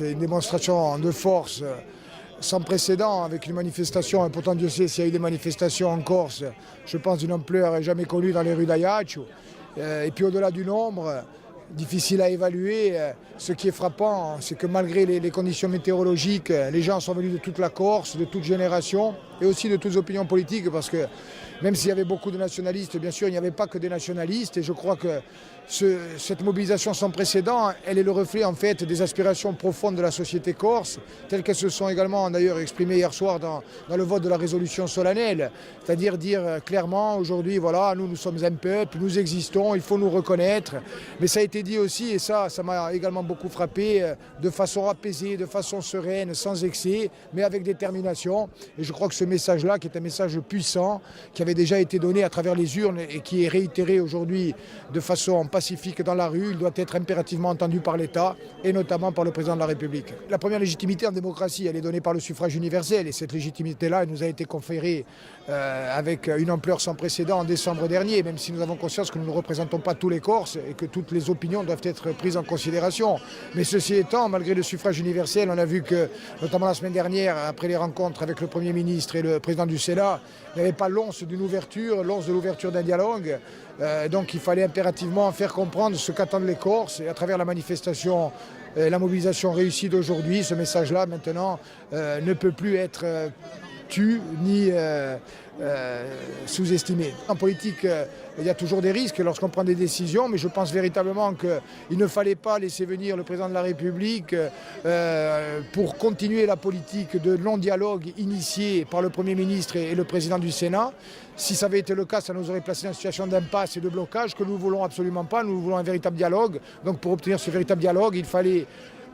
c'est une démonstration de force sans précédent avec une manifestation, et pourtant Dieu sait s'il y a eu des manifestations en Corse, je pense d'une ampleur jamais connue dans les rues d'Ajaccio. Et puis au-delà du nombre, difficile à évaluer, ce qui est frappant, c'est que malgré les conditions météorologiques, les gens sont venus de toute la Corse, de toute génération et aussi de toutes opinions politiques, parce que même s'il y avait beaucoup de nationalistes, bien sûr, il n'y avait pas que des nationalistes, et je crois que cette mobilisation sans précédent, elle est le reflet en fait des aspirations profondes de la société corse, telles qu'elles se sont également d'ailleurs exprimées hier soir dans le vote de la résolution solennelle, c'est-à-dire dire clairement aujourd'hui, voilà, nous sommes un peuple, nous existons, il faut nous reconnaître, mais ça a été dit aussi, et ça m'a également beaucoup frappé, de façon apaisée, de façon sereine, sans excès, mais avec détermination, et je crois que ce message-là, qui est un message puissant, qui avait déjà été donné à travers les urnes et qui est réitéré aujourd'hui de façon pacifique dans la rue, il doit être impérativement entendu par l'État et notamment par le président de la République. La première légitimité en démocratie, elle est donnée par le suffrage universel, et cette légitimité-là, elle nous a été conférée avec une ampleur sans précédent en décembre dernier, même si nous avons conscience que nous ne représentons pas tous les Corses et que toutes les opinions doivent être prises en considération. Mais ceci étant, malgré le suffrage universel, on a vu que, notamment la semaine dernière, après les rencontres avec le Premier ministre et le président du Sénat, il n'y avait pas l'once d'une ouverture, l'once de l'ouverture d'un dialogue. Donc il fallait impérativement faire comprendre ce qu'attendent les Corses, et à travers la manifestation, la mobilisation réussie d'aujourd'hui, ce message-là maintenant ne peut plus être tu ni sous-estimé. En politique, il y a toujours des risques lorsqu'on prend des décisions, mais je pense véritablement qu'il ne fallait pas laisser venir le président de la République pour continuer la politique de non-dialogue initiée par le Premier ministre et le président du Sénat. Si ça avait été le cas, ça nous aurait placé dans une situation d'impasse et de blocage que nous ne voulons absolument pas. Nous voulons un véritable dialogue. Donc pour obtenir ce véritable dialogue, il fallait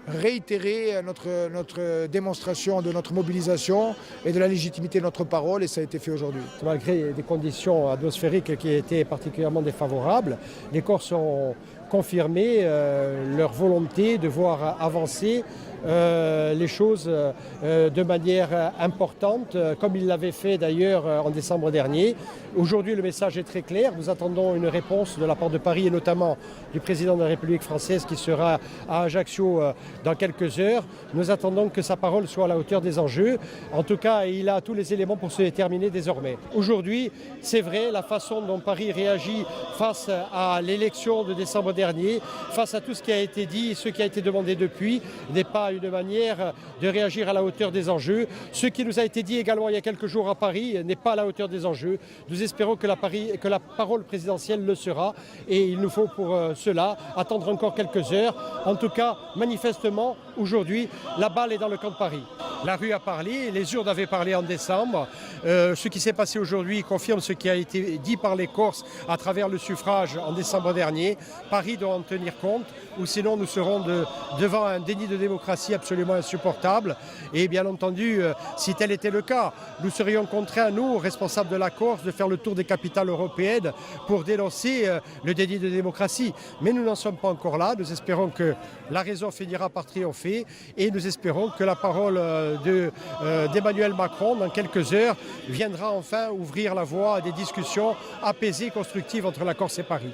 réitérer notre démonstration de notre mobilisation et de la légitimité de notre parole, et ça a été fait aujourd'hui. Malgré des conditions atmosphériques qui étaient particulièrement défavorables, les Corses ont confirmé leur volonté de voir avancer les choses de manière importante, comme ils l'avaient fait d'ailleurs en décembre dernier. Aujourd'hui, le message est très clair. Nous attendons une réponse de la part de Paris et notamment du président de la République française qui sera à Ajaccio dans quelques heures. Nous attendons que sa parole soit à la hauteur des enjeux. En tout cas, il a tous les éléments pour se déterminer désormais. Aujourd'hui, c'est vrai, la façon dont Paris réagit face à l'élection de décembre dernier, face à tout ce qui a été dit, ce qui a été demandé depuis, n'est pas une manière de réagir à la hauteur des enjeux. Ce qui nous a été dit également il y a quelques jours à Paris n'est pas à la hauteur des enjeux. Nous espérons que la parole présidentielle le sera, et il nous faut pour cela attendre encore quelques heures. En tout cas, manifestement, aujourd'hui, la balle est dans le camp de Paris. La rue a parlé, les urnes avaient parlé en décembre. Ce qui s'est passé aujourd'hui confirme ce qui a été dit par les Corses à travers le suffrage en décembre dernier. Paris doit en tenir compte, ou sinon nous serons devant un déni de démocratie absolument insupportable. Et bien entendu, si tel était le cas, nous serions contraints, nous, responsables de la Corse, de faire le tour des capitales européennes pour dénoncer le déni de démocratie. Mais nous n'en sommes pas encore là. Nous espérons que la raison finira par triompher, et nous espérons que la parole d'Emmanuel Macron, dans quelques heures, viendra enfin ouvrir la voie à des discussions apaisées, constructives entre la Corse et Paris.